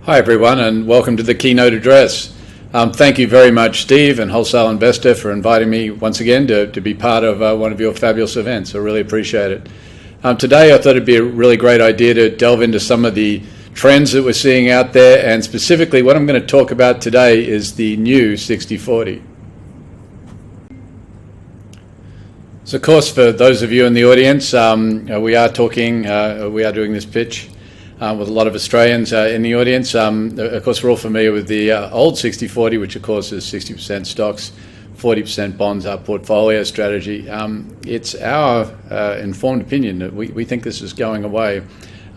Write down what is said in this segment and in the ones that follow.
Hi everyone, and welcome to the keynote address. Thank you very much, Steve and Wholesale Investor, for inviting me once again to be part of one of your fabulous events. I really appreciate it. Today I thought it'd be a really great idea to delve into some of the trends that we're seeing out there, and specifically what I'm going to talk about today is the new 60/40. So of course, for those of you in the audience, we are doing this pitch with a lot of Australians in the audience. Of course, we're all familiar with the old 60/40, which of course is 60% stocks, 40% bonds, our portfolio strategy. It's our informed opinion that we think this is going away.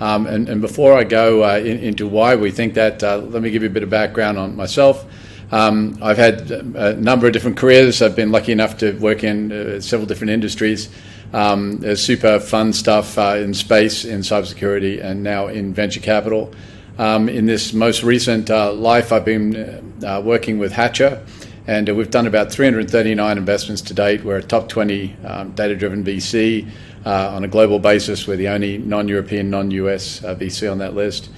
And before I go into why we think that, let me give you a bit of background on myself. I've had a number of different careers. I've been lucky enough to work in several different industries. There's super fun stuff in space, in cybersecurity, and now in venture capital. In this most recent life, I've been working with Hatcher, and we've done about 339 investments to date. We're a top 20 data-driven VC on a global basis. We're the only non-European, non-US VC on that list.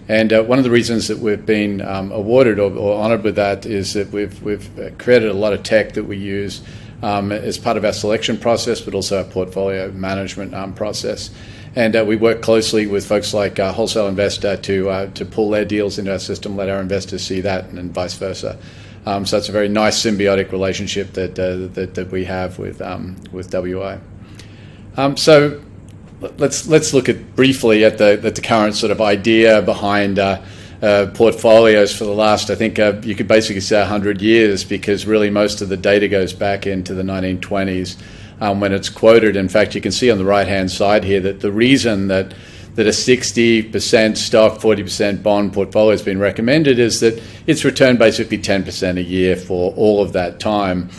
And one of the reasons that we've been awarded or honored with that is that we've created a lot of tech that we use as part of our selection process, but also our portfolio management process. And we work closely with folks like Wholesale Investor to pull their deals into our system, let our investors see that, and vice versa. So it's a very nice symbiotic relationship that we have with WI. So let's look at briefly at the current sort of idea behind portfolios for the last, I think you could basically say 100 years, because really most of the data goes back into the 1920s when it's quoted. In fact, you can see on the right-hand side here that the reason that a 60% stock, 40% bond portfolio has been recommended is that it's returned basically 10% a year for all of that time.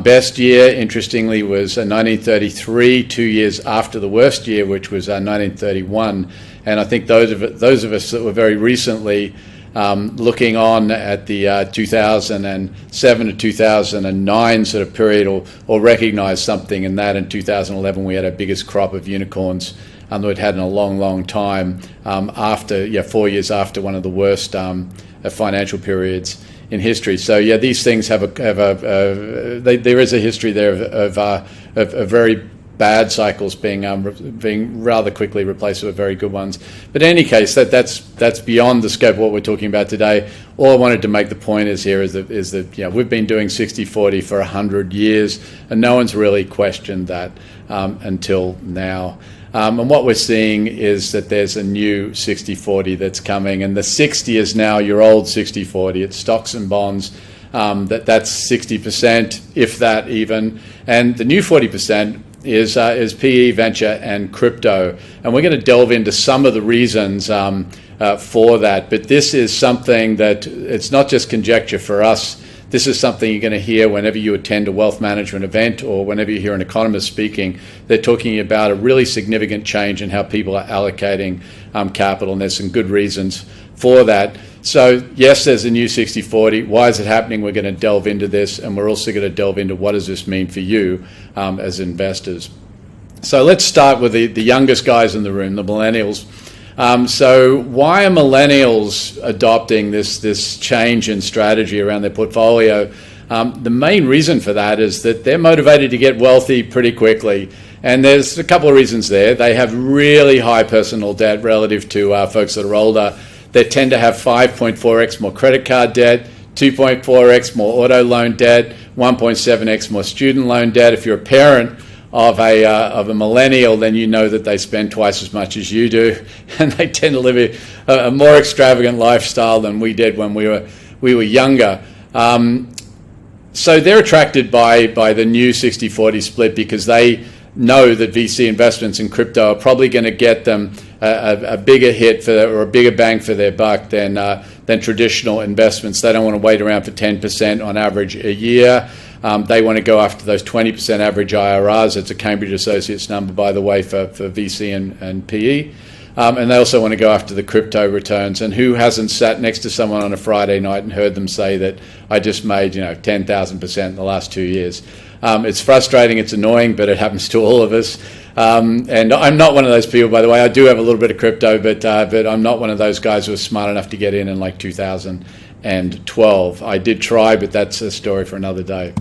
Best year, interestingly, was 1933, 2 years after the worst year, which was 1931. And I think those of us that were very recently looking on at the 2007 to 2009 sort of period or recognize something in that. In 2011, we had our biggest crop of unicorns that we'd had in a long, long time, 4 years after one of the worst financial periods in history. So yeah, these things there is a history there of very bad cycles being rather quickly replaced with very good ones. But in any case, that's beyond the scope of what we're talking about today. All I wanted to make the point is that we've been doing 60/40 for 100 years, and no one's really questioned that until now. And what we're seeing is that there's a new 60/40 that's coming, and the 60 is now your old 60/40. It's stocks and bonds. That's 60%, if that even. And the new 40% is PE, venture, and crypto. And we're going to delve into some of the reasons for that. But this is something that it's not just conjecture for us. This is something you're going to hear whenever you attend a wealth management event or whenever you hear an economist speaking. They're talking about a really significant change in how people are allocating capital, and there's some good reasons for that. So yes, there's a new 60/40. Why is it happening? We're going to delve into this, and we're also going to delve into what does this mean for you as investors. So let's start with the youngest guys in the room, the millennials. So why are millennials adopting this change in strategy around their portfolio? The main reason for that is that they're motivated to get wealthy pretty quickly. And there's a couple of reasons there. They have really high personal debt relative to folks that are older. They tend to have 5.4x more credit card debt, 2.4x more auto loan debt, 1.7x more student loan debt. If you're a parent of a millennial, then you know that they spend twice as much as you do, and they tend to live a more extravagant lifestyle than we did when we were younger. So they're attracted by the new 60/40 split because they know that VC investments in crypto are probably going to get them a bigger hit or a bigger bang for their buck than traditional investments. They don't want to wait around for 10% on average a year. They want to go after those 20% average IRRs. It's a Cambridge Associates number, by the way, for VC and PE. And they also want to go after the crypto returns. And who hasn't sat next to someone on a Friday night and heard them say that I just made 10,000% in the last 2 years? It's frustrating, it's annoying, but it happens to all of us. And I'm not one of those people, by the way. I do have a little bit of crypto, but I'm not one of those guys who was smart enough to get in like 2012. I did try, but that's a story for another day.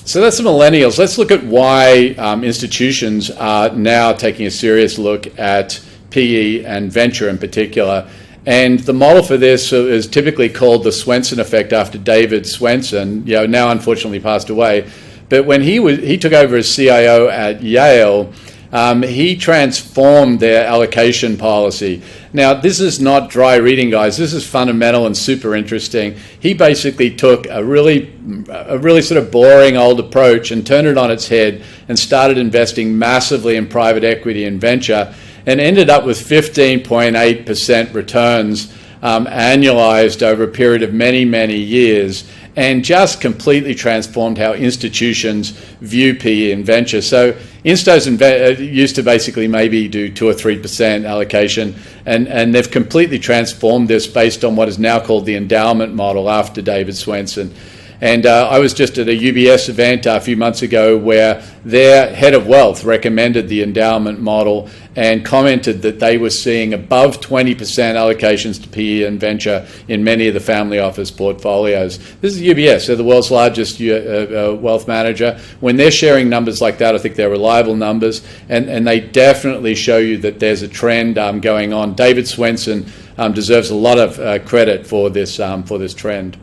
So that's the millennials. Let's look at why institutions are now taking a serious look at PE and venture in particular. And the model for this is typically called the Swensen effect after David Swensen, now unfortunately passed away. But when he took over as CIO at Yale, he transformed their allocation policy. Now, this is not dry reading, guys. This is fundamental and super interesting. He basically took a really sort of boring old approach and turned it on its head and started investing massively in private equity and venture, and ended up with 15.8% returns annualized over a period of many, many years, and just completely transformed how institutions view PE and venture. So instos used to basically maybe do 2 or 3% allocation, and they've completely transformed this based on what is now called the endowment model after David Swensen. And I was just at a UBS event a few months ago where their head of wealth recommended the endowment model and commented that they were seeing above 20% allocations to PE and venture in many of the family office portfolios. This is UBS, they're the world's largest wealth manager. When they're sharing numbers like that, I think they're reliable numbers, and they definitely show you that there's a trend going on. David Swensen deserves a lot of credit for this trend.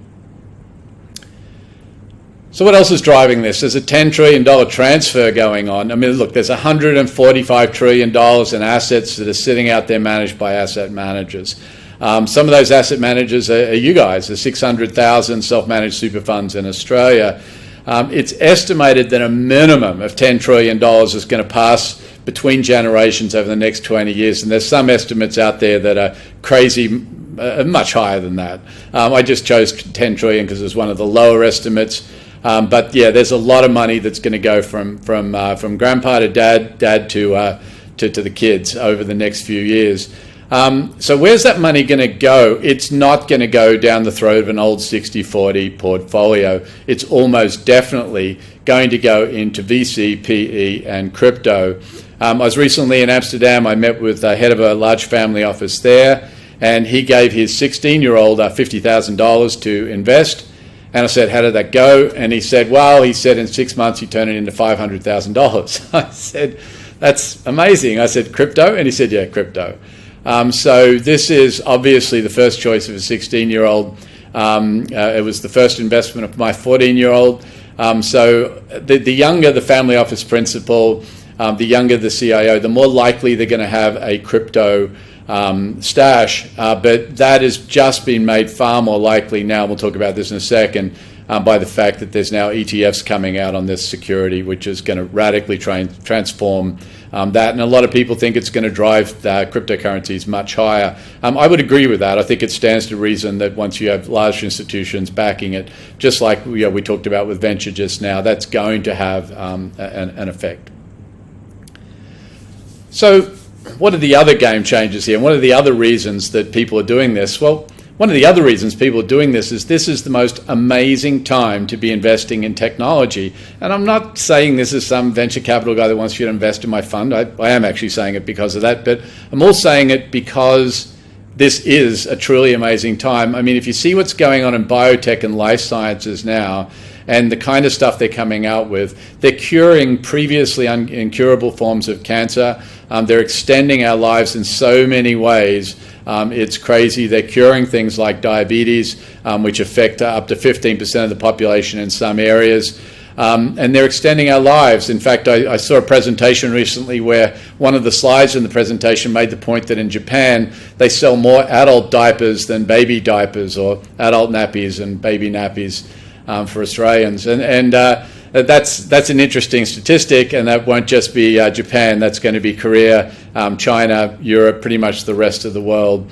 So what else is driving this? There's a $10 trillion transfer going on. I mean, look, there's $145 trillion in assets that are sitting out there managed by asset managers. Some of those asset managers are you guys, the 600,000 self-managed super funds in Australia. It's estimated that a minimum of $10 trillion is going to pass between generations over the next 20 years. And there's some estimates out there that are crazy, much higher than that. I just chose 10 trillion because it's one of the lower estimates. But yeah, there's a lot of money that's going to go from grandpa to dad to the kids over the next few years. So where's that money going to go? It's not going to go down the throat of an old 60-40 portfolio. It's almost definitely going to go into VC, PE, and crypto. I was recently in Amsterdam. I met with the head of a large family office there, and he gave his 16-year-old $50,000 to invest. And I said, how did that go? And he said, well, in 6 months, he turned it into $500,000. I said, that's amazing. I said, crypto? And he said, yeah, crypto. So this is obviously the first choice of a 16-year-old. It was the first investment of my 14-year-old. So the younger the family office principal, the younger the CIO, the more likely they're going to have a crypto stash, but that has just been made far more likely now, we'll talk about this in a second, by the fact that there's now ETFs coming out on this security, which is going to radically transform that. And a lot of people think it's going to drive cryptocurrencies much higher. I would agree with that. I think it stands to reason that once you have large institutions backing it, just like we talked about with venture just now, that's going to have an effect. So what are the other game changers here? And what are the other reasons that people are doing this? Well, one of the other reasons people are doing this is the most amazing time to be investing in technology. And I'm not saying this is some venture capital guy that wants you to invest in my fund. I am actually saying it because of that, but I'm all saying it because this is a truly amazing time. I mean, if you see what's going on in biotech and life sciences now, and the kind of stuff they're coming out with, they're curing previously incurable forms of cancer. They're extending our lives in so many ways. It's crazy. They're curing things like diabetes, which affect up to 15% of the population in some areas. And they're extending our lives. In fact, I saw a presentation recently where one of the slides in the presentation made the point that in Japan, they sell more adult diapers than baby diapers, or adult nappies and baby nappies for Australians. And that's an interesting statistic, and that won't just be Japan. That's going to be Korea, China, Europe, pretty much the rest of the world.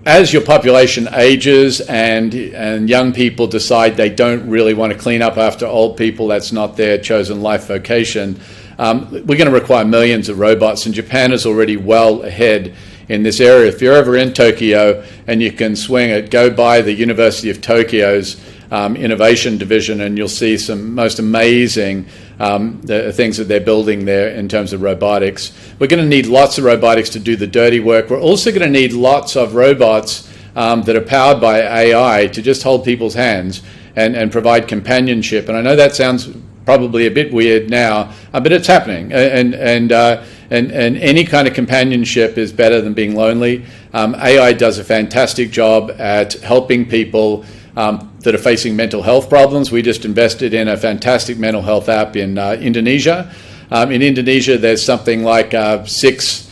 As your population ages and young people decide they don't really want to clean up after old people, that's not their chosen life vocation, we're going to require millions of robots, and Japan is already well ahead in this area. If you're ever in Tokyo and you can swing it, go by the University of Tokyo's innovation division, and you'll see some most amazing the things that they're building there in terms of robotics. We're going to need lots of robotics to do the dirty work. We're also going to need lots of robots that are powered by AI to just hold people's hands and provide companionship. And I know that sounds probably a bit weird now, but it's happening. And any kind of companionship is better than being lonely. AI does a fantastic job at helping people that are facing mental health problems. We just invested in a fantastic mental health app in Indonesia. In Indonesia, there's something like 6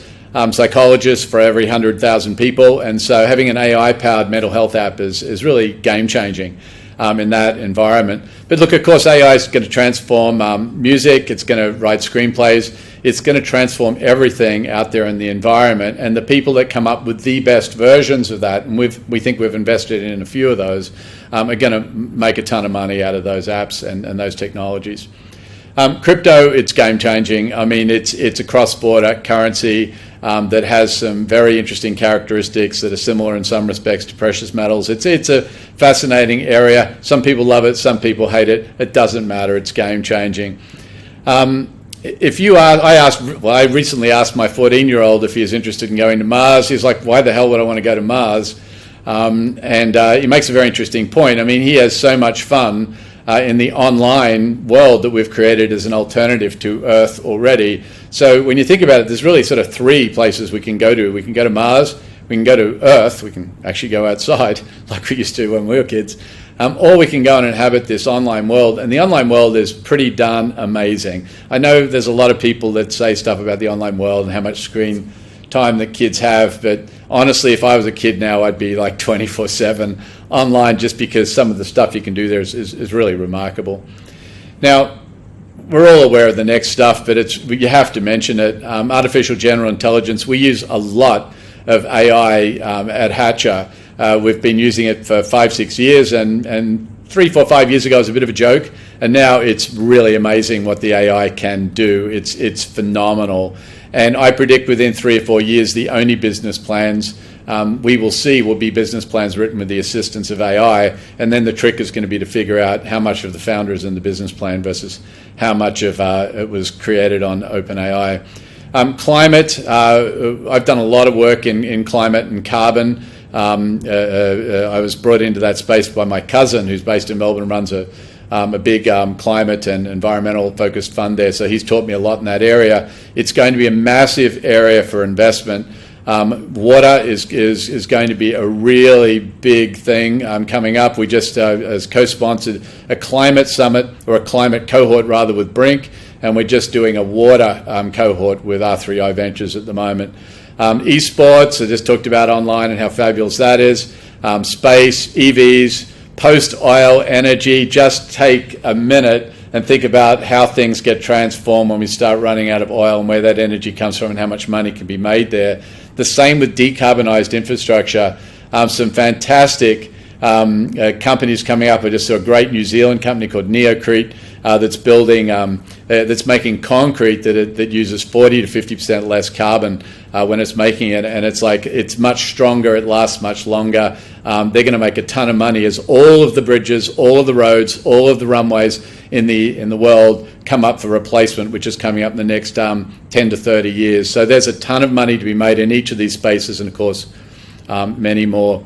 psychologists for every 100,000 people. And so having an AI-powered mental health app is really game-changing in that environment. But look, of course, AI is going to transform music. It's going to write screenplays. It's going to transform everything out there in the environment. And the people that come up with the best versions of that, and we think we've invested in a few of those, are going to make a ton of money out of those apps and those technologies. Crypto, it's game-changing. I mean, it's a cross-border currency that has some very interesting characteristics that are similar in some respects to precious metals. It's a fascinating area. Some people love it, some people hate it. It doesn't matter. It's game-changing. I recently asked my 14-year-old if he was interested in going to Mars. He's like, why the hell would I want to go to Mars? And he makes a very interesting point. I mean, he has so much fun in the online world that we've created as an alternative to Earth already. So when you think about it, there's really sort of 3 places we can go to. We can go to Mars, we can go to Earth, we can actually go outside like we used to when we were kids, or we can go and inhabit this online world. And the online world is pretty darn amazing. I know there's a lot of people that say stuff about the online world and how much screen time that kids have, but honestly, if I was a kid now, I'd be like 24/7 online, just because some of the stuff you can do there is really remarkable. Now, we're all aware of the next stuff, but you have to mention it. Artificial general intelligence. We use a lot of AI at Hatcher. We've been using it for 5-6 years, and 3, 4, 5 years ago it was a bit of a joke, and now it's really amazing what the AI can do. It's phenomenal. And I predict within 3 or 4 years, the only business plans we will see will be business plans written with the assistance of AI. And then the trick is going to be to figure out how much of the founder is in the business plan versus how much of it was created on OpenAI. Climate, I've done a lot of work in climate and carbon. I was brought into that space by my cousin, who's based in Melbourne and runs a big climate and environmental focused fund there. So he's taught me a lot in that area. It's going to be a massive area for investment. Water is going to be a really big thing coming up. We just as co-sponsored a climate summit, or a climate cohort rather, with Brink, and we're just doing a water cohort with R3I Ventures at the moment. Esports, I just talked about online and how fabulous that is. Space, EVs, post-oil energy. Just take a minute and think about how things get transformed when we start running out of oil, and where that energy comes from and how much money can be made there. The same with decarbonized infrastructure. Some fantastic companies coming up. I just saw a great New Zealand company called Neocrete that's building, that's making concrete that uses 40 to 50% less carbon when it's making it, and it's much stronger, it lasts much longer. They're going to make a ton of money as all of the bridges, all of the roads, all of the runways in the world come up for replacement, which is coming up in the next 10 to 30 years. So there's a ton of money to be made in each of these spaces, and of course many more.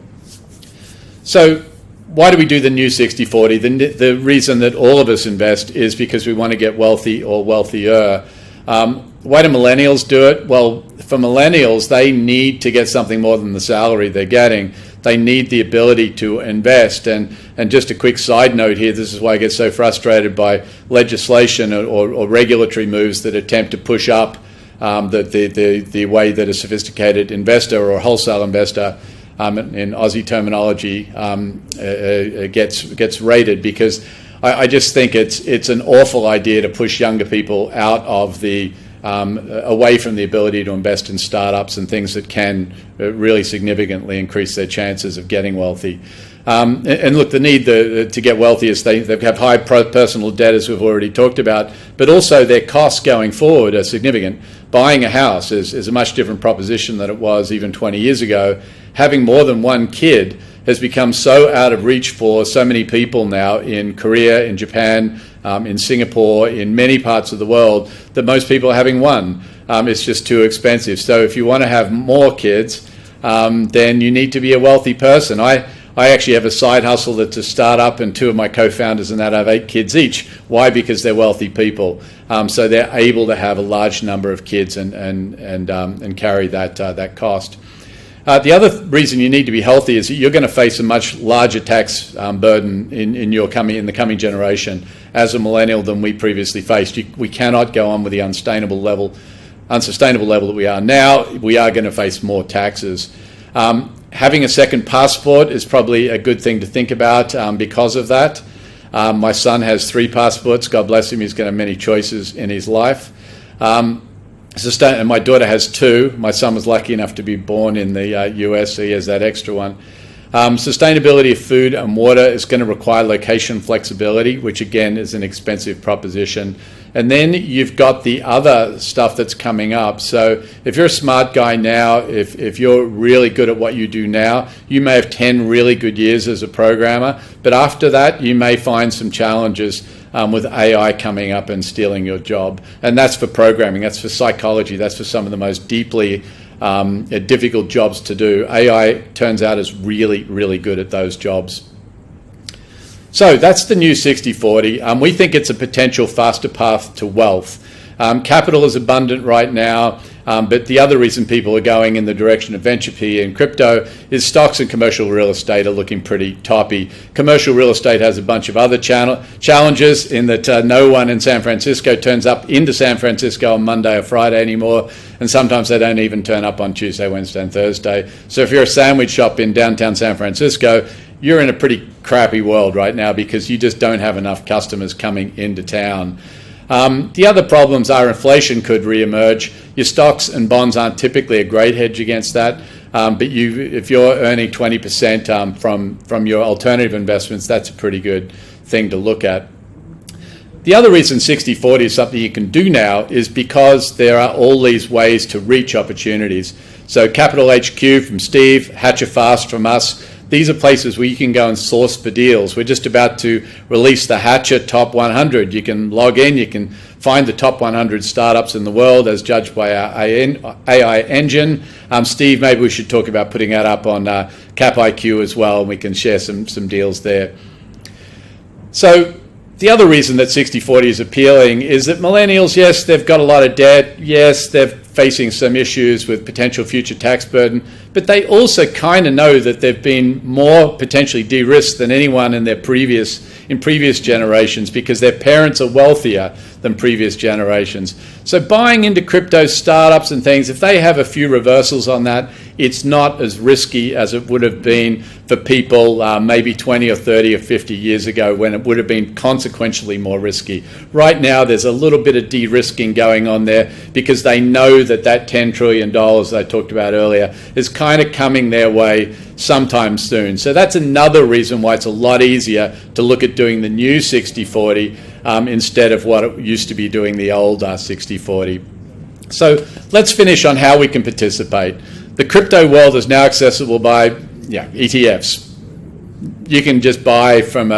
So why do we do the new 60-40? The reason that all of us invest is because we want to get wealthy or wealthier. Why do millennials do it? Well, for millennials, they need to get something more than the salary they're getting. They need the ability to invest. And just a quick side note here, this is why I get so frustrated by legislation or regulatory moves that attempt to push up the way that a sophisticated investor or wholesale investor, in Aussie terminology, gets rated, because I just think it's an awful idea to push younger people out of the away from the ability to invest in startups and things that can really significantly increase their chances of getting wealthy. And look, the need to get wealthy is they have high personal debt, as we've already talked about, but also their costs going forward are significant. Buying a house is a much different proposition than it was even 20 years ago. Having more than one kid has become so out of reach for so many people now in Korea, in Japan, in Singapore, in many parts of the world, that most people are having one. It's just too expensive. So if you want to have more kids, then you need to be a wealthy person. I actually have a side hustle that's a startup, and two of my co-founders and that have 8 kids each. Why? Because they're wealthy people. So they're able to have a large number of kids and carry that cost. The other reason you need to be healthy is that you're going to face a much larger tax burden in the coming generation as a millennial than we previously faced. We cannot go on with the unsustainable level that we are now. We are going to face more taxes. Having a second passport is probably a good thing to think about because of that. My son has 3 passports. God bless him. He's going to have many choices in his life. And my daughter has 2. My son was lucky enough to be born in the US, so he has that extra one. Sustainability of food and water is going to require location flexibility, which again is an expensive proposition. And then you've got the other stuff that's coming up. So if you're a smart guy now, if you're really good at what you do now, you may have 10 really good years as a programmer. But after that, you may find some challenges with AI coming up and stealing your job. And that's for programming, that's for psychology, that's for some of the most deeply difficult jobs to do. AI turns out is really, really good at those jobs. So that's the new 60-40. We think it's a potential faster path to wealth. Capital is abundant right now, but the other reason people are going in the direction of venture PE and crypto is stocks and commercial real estate are looking pretty toppy. Commercial real estate has a bunch of other challenges in that no one in San Francisco turns up into San Francisco on Monday or Friday anymore, and sometimes they don't even turn up on Tuesday, Wednesday, and Thursday. So if you're a sandwich shop in downtown San Francisco, you're in a pretty crappy world right now because you just don't have enough customers coming into town. The other problems are inflation could reemerge. Your stocks and bonds aren't typically a great hedge against that, but if you're earning 20% from your alternative investments, that's a pretty good thing to look at. The other reason 60-40 is something you can do now is because there are all these ways to reach opportunities. So Capital HQ from Steve, Hatcher FAAST from us, these are places where you can go and source for deals. We're just about to release the Hatcher Top 100. You can log in, you can find the top 100 startups in the world as judged by our AI engine. Steve, maybe we should talk about putting that up on Cap IQ as well, and we can share some deals there. So the other reason that 60-40 is appealing is that millennials, yes, they've got a lot of debt. Yes, they're facing some issues with potential future tax burden, but they also kind of know that they've been more potentially de-risked than anyone in previous generations because their parents are wealthier than previous generations. So buying into crypto startups and things, if they have a few reversals on that, it's not as risky as it would have been for people maybe 20 or 30 or 50 years ago when it would have been consequentially more risky. Right now, there's a little bit of de-risking going on there because they know that $10 trillion that I talked about earlier is kind of coming their way sometime soon. So that's another reason why it's a lot easier to look at doing the new 60-40 instead of what it used to be doing the old 60-40. So let's finish on how we can participate. The crypto world is now accessible by ETFs. You can just buy from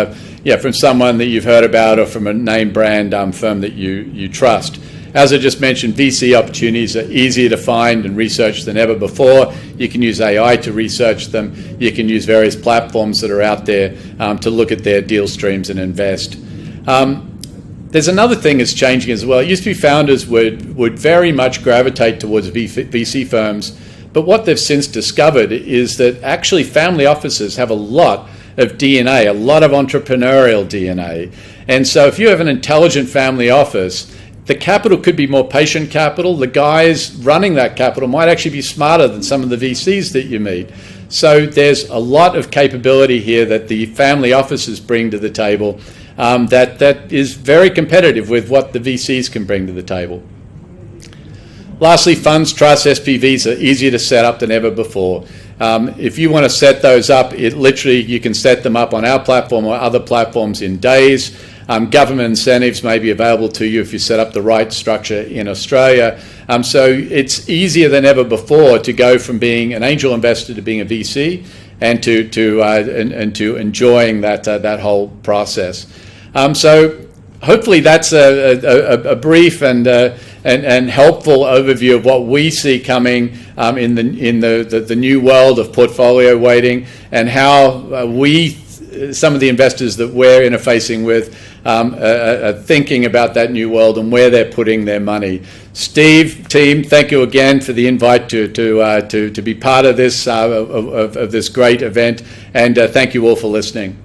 someone that you've heard about or from a name brand firm that you trust. As I just mentioned, VC opportunities are easier to find and research than ever before. You can use AI to research them. You can use various platforms that are out there to look at their deal streams and invest. There's another thing that's changing as well. It used to be founders would very much gravitate towards VC firms, but what they've since discovered is that actually family offices have a lot of DNA, a lot of entrepreneurial DNA. And so if you have an intelligent family office, the capital could be more patient capital. The guys running that capital might actually be smarter than some of the VCs that you meet. So there's a lot of capability here that the family offices bring to the table that is very competitive with what the VCs can bring to the table. Lastly, funds, trusts, SPVs are easier to set up than ever before. If you want to set those up, you can set them up on our platform or other platforms in days. Government incentives may be available to you if you set up the right structure in Australia. So it's easier than ever before to go from being an angel investor to being a VC and to enjoying that whole process. So hopefully that's a brief and helpful overview of what we see coming in the new world of portfolio weighting, and how some of the investors that we're interfacing with are thinking about that new world and where they're putting their money. Steve, team, thank you again for the invite to be part of this great event, and thank you all for listening.